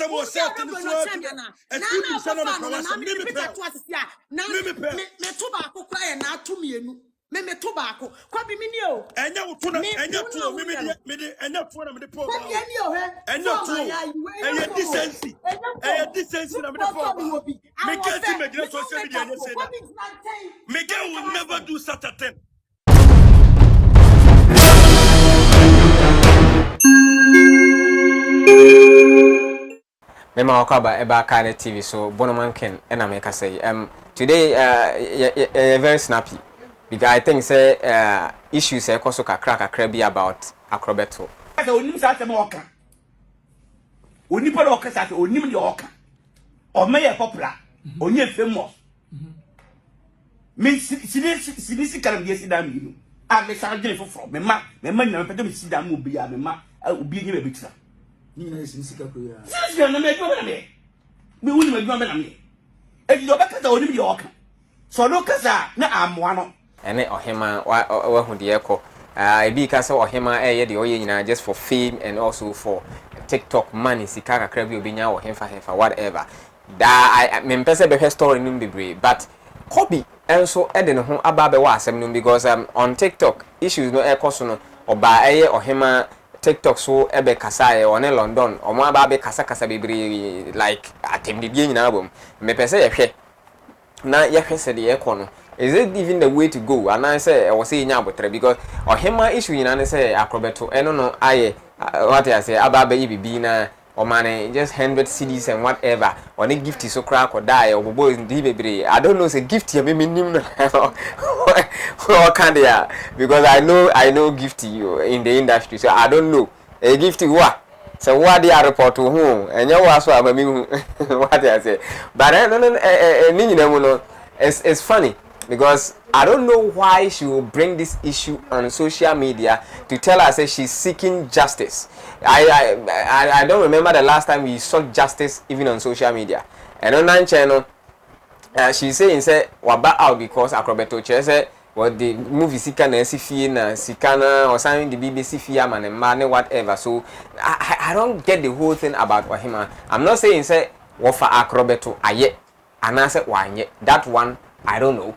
some was set in the sword. And you said, me tobacco cry and not to me. Me tobacco. Quite be minio. And you put and not one of the poor. And not two. And your decency. And your decency of the poor. Make social media. Miguel will never do such a thing. Mema wakaba eba Kane TV so Bonoman Ken ena make say today very snappy because I think say issues say koso kakra be about Akrobeto. Asa onim sa asem oka. Onipa do oka sa onim de oka. O me ye popular. Onye famous. Me si karam de si da mi no. A me sa gele foforo. Me ma nyina me pede me si da mo obi a me ma obi nye be bitira. Ni na sika ko ya. Sisi na me do na me. Me wuni me do na me. E di oba kasa onim de oka. So no kasa na amoa no. Ene ohema wa hu de ekọ. Ebi kasa ohema eye de oye nyina just for fame and also for TikTok money sika kakra bi obinya ohemfa whatever. Da me mpese be story nim bebre but Kobe enso ede ne ho aba be wa asem no because on TikTok issues no ekoso no oba eye ohema TikTok so ebe kasa e one London omo aba be kasa bebre like atemde die nyina bom me pese ye hwe na ye hwe se de ekọ no is it even the way to go and I say I was saying abotre because ohema issue nyina ne say Akrobeto eno no aye what I say aba be bibi na or man just 100 CDs and whatever or a gift so crack or die or boy bebre I don't know say gift you maybe what kind of because I know gift you in the industry so I don't know a gift what so what they are report to whom and you was what I say but no it's funny because I don't know why she will bring this issue on social media to tell us that she's seeking justice. I don't remember the last time we saw justice even on social media. And on that channel, she's saying say waba out because Akrobeto say what the movie Sika na SFI na Sikana or something the BBC Fia man whatever. So I don't get the whole thing about Wahima. I'm not saying say what for Akrobeto aye and I said why that one I don't know.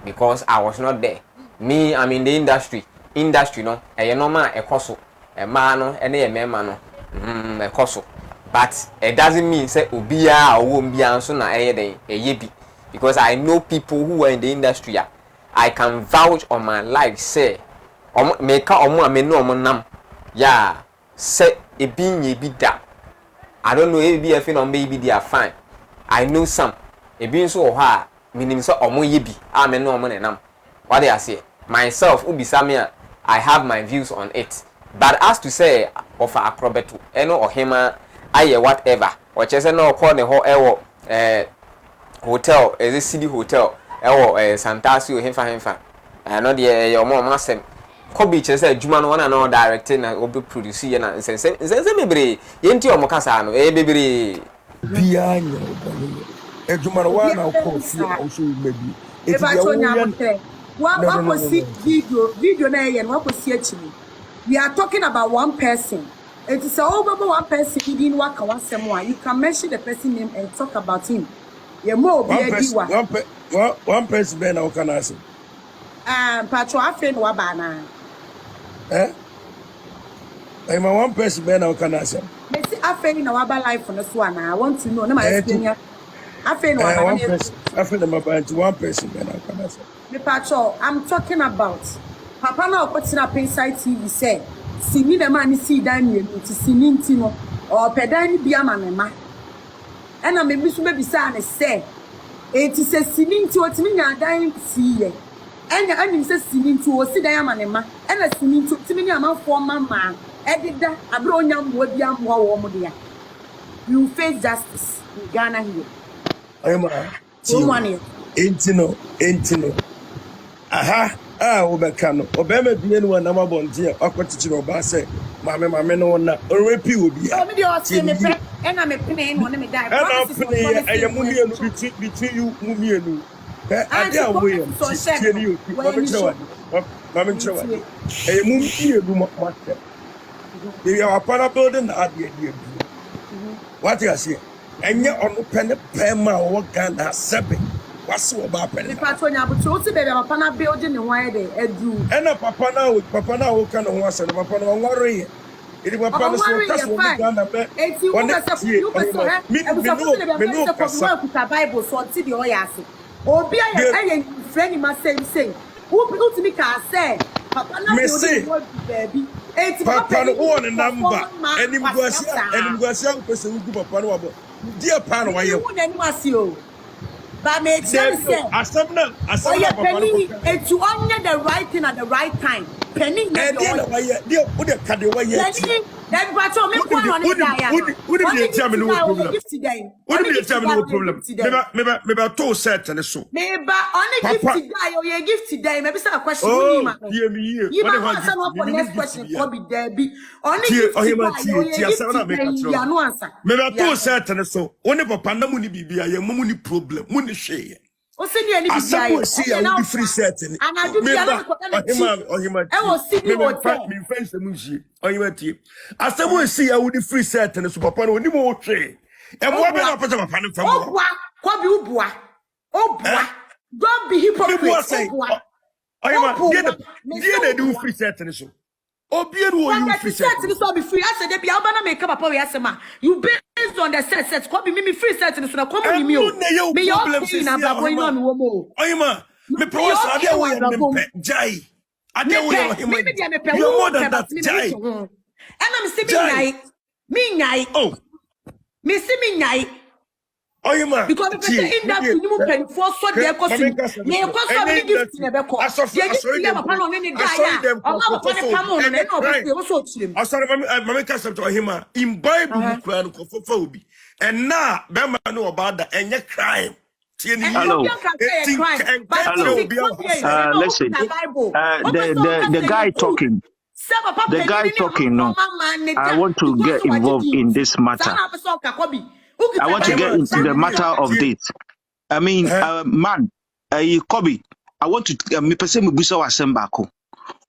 Because I was not there. Me, I'm in the industry. Industry, no, a normal, a coso, a man, and a man, a coso. But it doesn't mean say ubia or won't be answered a yebi. Because I know people who are in the industry. I can vouch on my life, say, make up on me no nam. Yeah, say a being ye be that. I don't know if be on baby they are fine. I know some. A being so hard. Meaning so omo yebi amen no omo nenam what they say myself ubi samia I have my views on it but as to say of Akrobeto eno ohema aye whatever or chese no call the ho ewo hotel is a city hotel ewo Santasio hemfa no de your mom asem Kobe chese adwuma no na no directing na obi produce ye na sense mebre ye nti omo kasa no bebre bia nya ejumara wa na ko fi also maybe if I told you what was see video na yen what was see actually we are talking about one person it is all about one person within what can you can mention the person name and talk about him ye mo be one person be na can ask patro afen wa ba na my one person be na can ask me see afen na wa ba life no so na I want to know na my explain one person I'm talking about Papa now putting up inside TV say see me the man see Daniel to see Nintino or Pedani Biamanema and I maybe say it is a sinning to what me and dying see and I says sinning to see Diamanema and a sinning to Timmy amount for mamma edit that a brown would be a more warm. You face justice in Ghana here. Entino. Aha, obekano. Obema bi enu na mabontie akwatichi oba say mame no na orepi obi. Oh me dey say me pe e na me pene no me die. E ya mumienu between you mumienu. Ade awoye. Tieni you. Mame chewa. E mumienu mo. You are para building ade. What you say? And you on pen pema or Ghana seven. What's about pen? Patonya, but you see, baby, Papa building in why they do. And a papa now who can once and papa no worry. It was Papa so that's what Ghana bet. If you want to say, you can say, me no Bible, so see the Oyasi. Or be a friend, must say, who to me can say, Papa, baby. Papa no one number. And him was young person who Papa no about. Dear Pan, why you wouldn't you? But make sense. I said, Penny, it's you only the right thing at the right time. Penny, dear, put a cut away. Then what you make one on it. Wouldn't be a German problem. Wouldn't be a German problem. Maybe two set and so. Maybe only gift today or your gift today. Maybe some question. Oh, dear me. You might want some for next question. Probably there be only gift today. No answer. Maybe two set and so. Only for Pandamuni be a money problem. Money share. O send you any video. See, I will be free setting. And I do be I will see you me friends the music. Or you went here. As someone see, I will be free setting. So Papa will more trade. And what about Papa from what boy? Oh, boy. Don't be hypocrite. They do free setting. So. Oh, beautiful, you free setting. So be free. I said, they be Albana make up a power. You based on the set. Copy me free setting. So come on, you. Me your problem going on. Oyema, me promise I dey way Jai. I dey way him. You more than that, Jai. And I'm see me nyai. Oh, me see me nyai. Oyema, because in that you pen for so there cause me cause me gift never call. I sorry them upon on any guy. I'm not going to come on and no so to I sorry my custom to him in Bible for and now Bema know about that and your crime. Hello. Listen. The guy talking. The guy talking. No, I want to get involved in this matter. I want to get into the matter of this. I mean, man, Kobe, I want to me person me busa wasembako.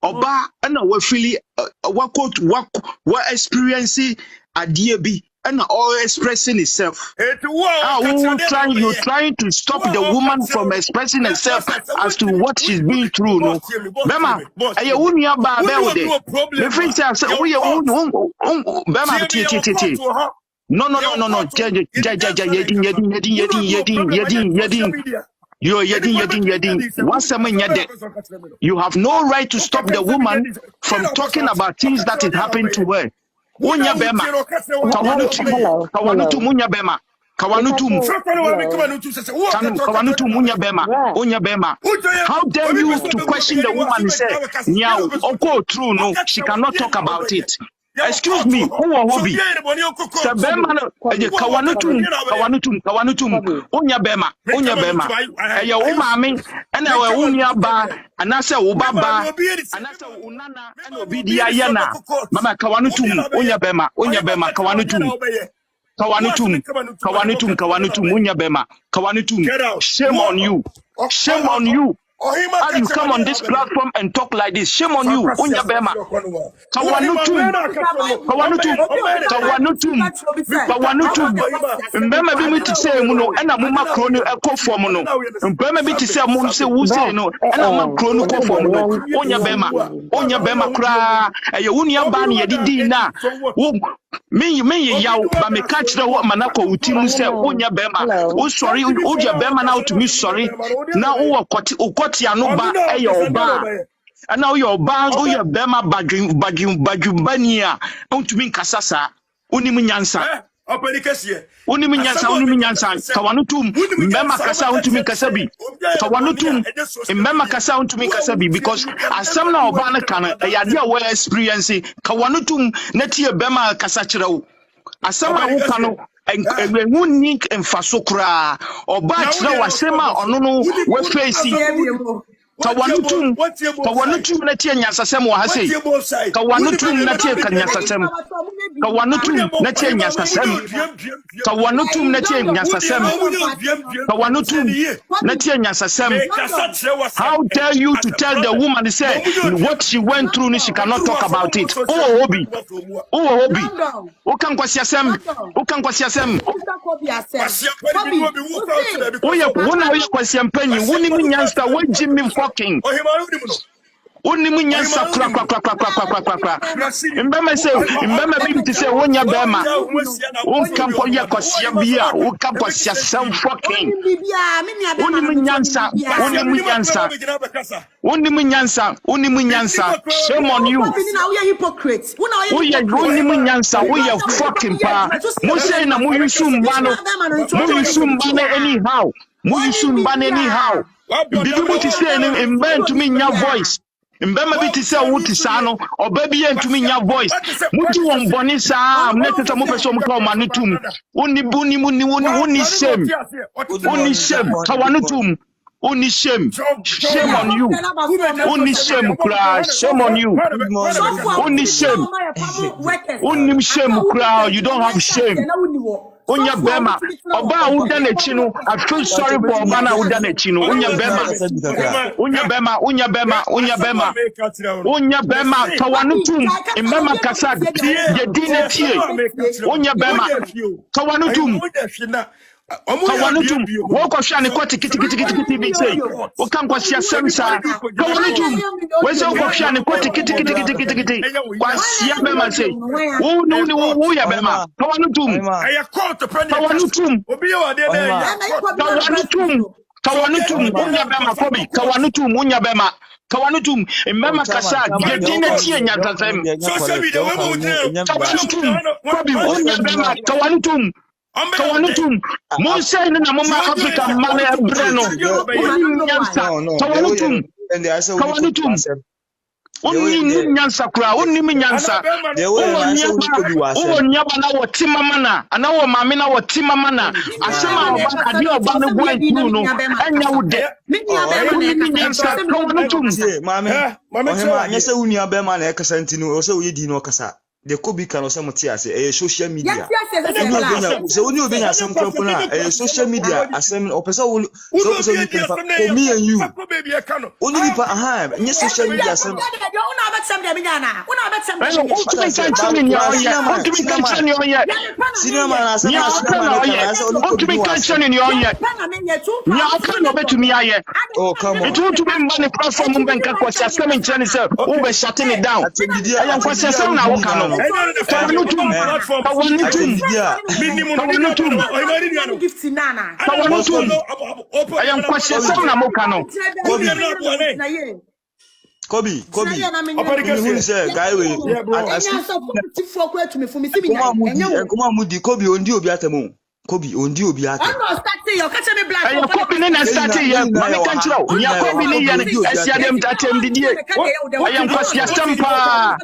Oba na we feel what experiencing adie bi and all expressing itself. You're trying to stop the woman from expressing herself as to what she's been through. No, Bema, I unia ba be the friend says we Bema No. You have no right to stop the woman from talking about things that is happening to her. Unya Bema. Kawanutu Munya Bema. Kawanutu Munya Bema. Unya Bema. How dare you to question the woman and say, Nyao, Oko true, no, she cannot talk about it. Excuse me, who are Hobby? Kawanutum, Unya Bema, Aya Umami, and our Unya Ba, and Nasa Ubaba, and Nasa Unana, and Obidia Yana, Mama Kawanutum, Unya Bema, Kawanutum, Unya Bema, Kawanutum. Shame on you. Shame on you. How you come on this platform and talk like this? Shame on you, Unya Bema. Kawanutum. Mbema bi to say muno, ena muma kronu eko form no. Mbema bi to say muno say wu say no, ena muma kronu ko form no. Unya Bema kra. Eyo unya ba na yedidi na. Me yaw ba me catch the what manako utimu say Unya Bema. O sorry, Unya Bema now to me sorry. Now o ukoti anuba eyo ba. And now your bang, oh, your Bema Bajubania, on to mean Casasa, Uniminyansa. Uniminyansa, Kawanutum, Bema Casa to me Casabi, Kawanutum, and Bema Casa to me Casabi, because as some now Banakana, a idea were experiencing Kawanutum, Netia Bema Casachero, as some Cano. And Munik and Fasokra, or Batch now was Sema or no, we're facing. Kawanutum natia nyasasem wa hase. Kawanutum natia kanyasasem. Kawanutum na tie nyasasem. Kawanutum na tie nyasasem. Kawanutum na tie nyasasem. How dare you to tell the woman say what she went through she cannot talk about it. Oh obi. Oh obi. O kan kwasiasem. O kan kwasiasem. Oye wona oye kwasiampanyi woni minyansa wonji mi fucking. Woni minyansa kra. Mbema bi ti say wonya bema. O kan po ye kwasia bia, o kan kwasiasem fucking. Woni minyansa. Shame on you. We are fucking pa. Muse na muyusumbano anyhow. Did you want to say in band to me your voice? Mbema biti say wuti sano or baby and to me your voice. Mutu won bonisa mnete mo peso mo ka manutum. Oni shame. Oni shame. Tawanutum. Only shame on you. Only shame, cry. Shame on you. Only shame. Only shame, cry. You don't have shame. Onya bema. Oba udane chino. I feel sorry for Obana udane chino. Onya bema. Tawanutum. Imema kasad. Yedine tie. Onya bema. Tawanutum. Kawanutum woko shani kwa tikiti say ukankwa sia semsa kawanutum wese woko shani kwa tikiti kwa sia bema say wo ya bema kawanutum unya bema kobi kawanutum emema kasa gedine tie nyatasem kobi unya bema kawanutum Musa na mama Africa mane breno. Onni nyansa kura onni minyansa onyaba na wotima mana ana wo mame na wotima mana asema oba ade oba no boy tru no anya wo de minyansa kawanutum mame nyese unia be ma na ekasa ntinu o se wo yedi no kasa de kobi kan o se mutia se social media se oni obenya asem kropon na social media asem o pesa wo so pesa wo kan for me and you oni ni pa nye social media asem una abatsam de binyana una abatsam de cinema na asem oh come on it won't be money platform bank kwasi asem nkyene se wo be shutting it down ayan kwasi asem na wo kan Kawanutum. I am question na mokano. Kobi. Guy we. Kuma mudi Kobi ondi obi atemu. Kobi ondi obi ate. I'm not starting your catch me black. I am Kobi na starting ya. Mami kanchiro. Ni Kobi ni ya asia dem atem didie. I am kwasi asempa.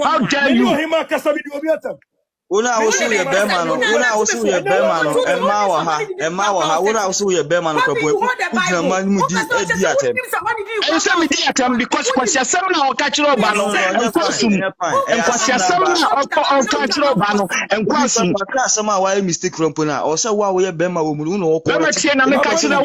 How dare you? Una osu ye bema no emma wa ha una osu ye bema no kwabo ugina man mu di edi atem e se me di atem because kwasi asem na o ka kire oba no enkwasum enkwasi asem na o ka kire oba no enkwasum ka asem a wa mistake rompo na o se wa wo ye bema wo mu no o ko bema tie na me ka kire wo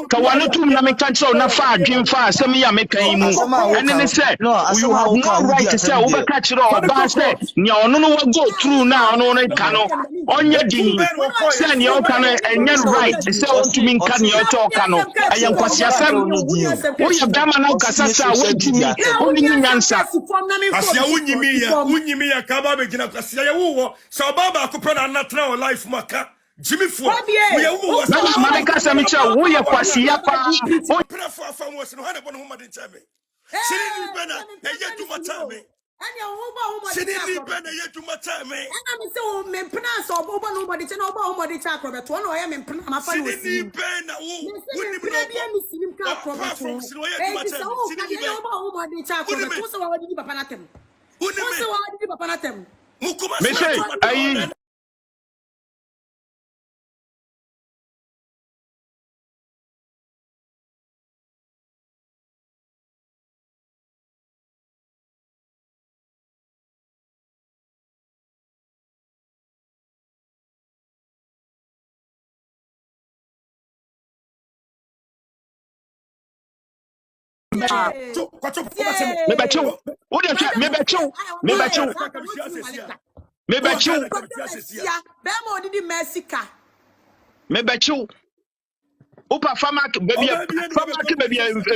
kawanutum na me ka kire na fa adwen fa asem ya me kan mu ene ne se you have no right to say wo be ka kire oba say nya ono no go through now no kano onye di say ne o kano enye right say o tumi nka ne o to kano ayen kwasi asem wo ya dama na kasasa wo tumi oni nyansa asia unyimi ya kaba be gina asia ya wo so baba akopra na natra o life maka Jimmy Fo we wo na malika samicha wo ya kwasi ya pa o prafo afam wo se no hane bono ho made nchame siri ni bena eye duma tame Sini bena ye duma tame ana me se o me pena so obo no body che na obo body cha Akrobeto no ye me pena ma fa no si sini bena wo woni mi no sinim ka Akrobeto so obo body cha Akrobeto so wa wadi papa na tem so wa wadi papa na tem mukuma me say ayi Me betu. Who dey check? Me betu. Me betu. Me betu. Bema odidi Mexica. Me betu. Upa fama baby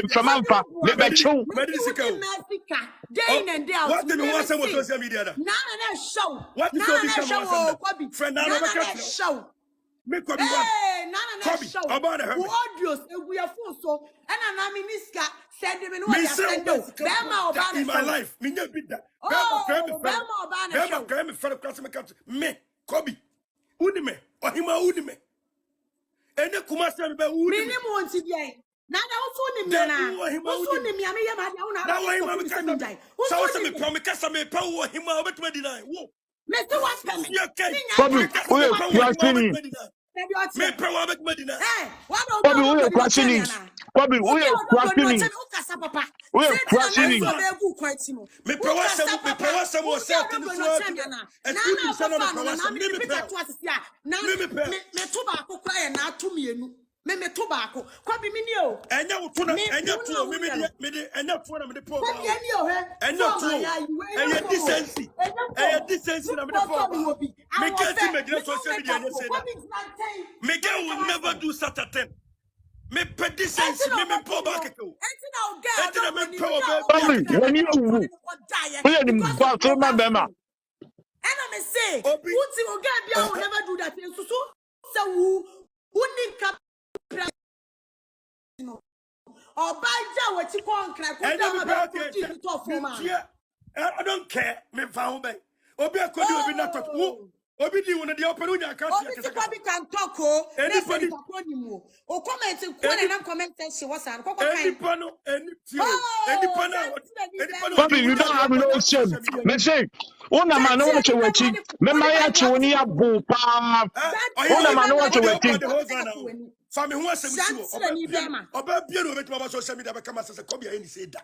from Ampa. Me betu. Mexica. Day in and day out. What do you want some social media? Nana show. What is Nana all show. friend Nana show. Me Kobe Nana show. About her. Audios. We are full so. And I'm Miniska send him in what you send. Bema Obana in my life. Me never did that. Bema Obana show. Bema fellow customer country. Me Kobe. Unime. Or him Unime. And the Kumasa be Unime. Minimum today. Nana also ni also ni miami ya ma una na wa him so me promise me power him over 29 wo me say what pay me Bobby we are sinning me power over 29 Bobby we are questioning Bobby we are questioning we are questioning me power some was set in the me to ba ko kwa na to mienu me to baako kwabi mi ni o enya wutuna enya tuo mi de enya tuo na me de po ba ni o he enya tuo enya decency na me de po ba me can't me gina social media enya say me girl will never do such a thing me pe decency me po ba keke enti na me po ba when you we are the boss of my bema and I say uti o girl bia will never do that so uni cap I don't care. Me found me. Obi akodi obi na talk. Obi di one dey open unya account. Obi can talk o. Anybody o comment ko na comment section what's an kokko kind. Bobby, you don't have no shame. Me say, una man no che wechi. Me maya che oni abu pa. Una man no che wechi. Fami who asem si oba bia no betima ba social media be kama se Kobe ayi ni say da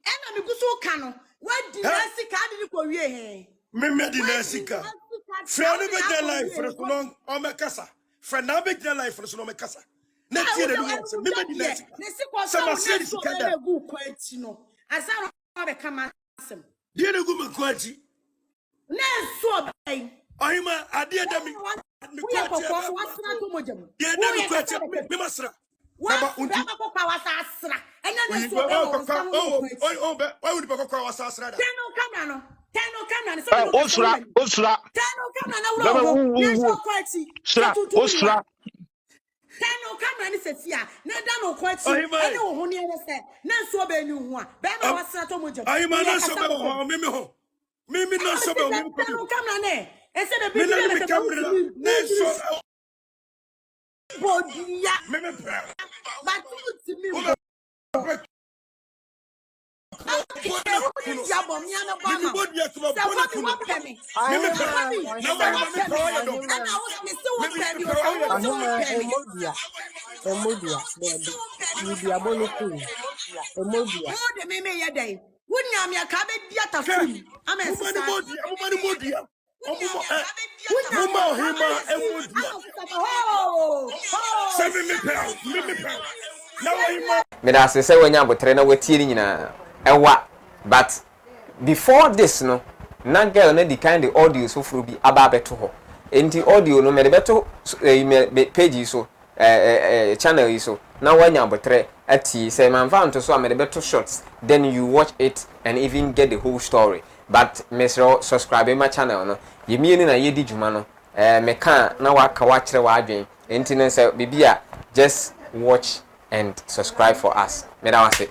ena me guso ka no what the Mexica di ko wie he me di Mexica friend be the life for so long o me kasa friend na be the life for so long me kasa na tie de no me di Mexica sama se di sikada gu ko ati no asa no be kama asem die na gu me ko ati na so bai ohima ade da mi we ko wasra to mojam ye na mi ko ati me masra baba unti ko kwa wasra enya na so be why would be ko kwa wasra da teno kamera so osra teno kamera na wuro ye so ko ati osra teno kamera ni sefia na da no ko ati ene wo ho ne se na so be ni ho a be na wasra to mojam ayi ma na so be ho mimi ho mimi na so be ho mimi ko teno kamera ne ese de bi na kamera na so bodia mimi but to me me da se se wanya botre na watie ni nyina ewa but before this no na girl na di kind the audio so fro bi aba beto ho enti audio no me de beto page so channel yi so na wanya botre ati say man fa nto so me de beto shorts then you watch it and even get the whole story but me subscribe my channel no yemi ni na yedi djuma no me kan na waka wa kire wa adwen enti no say bibia just watch and subscribe for us. Me da wase.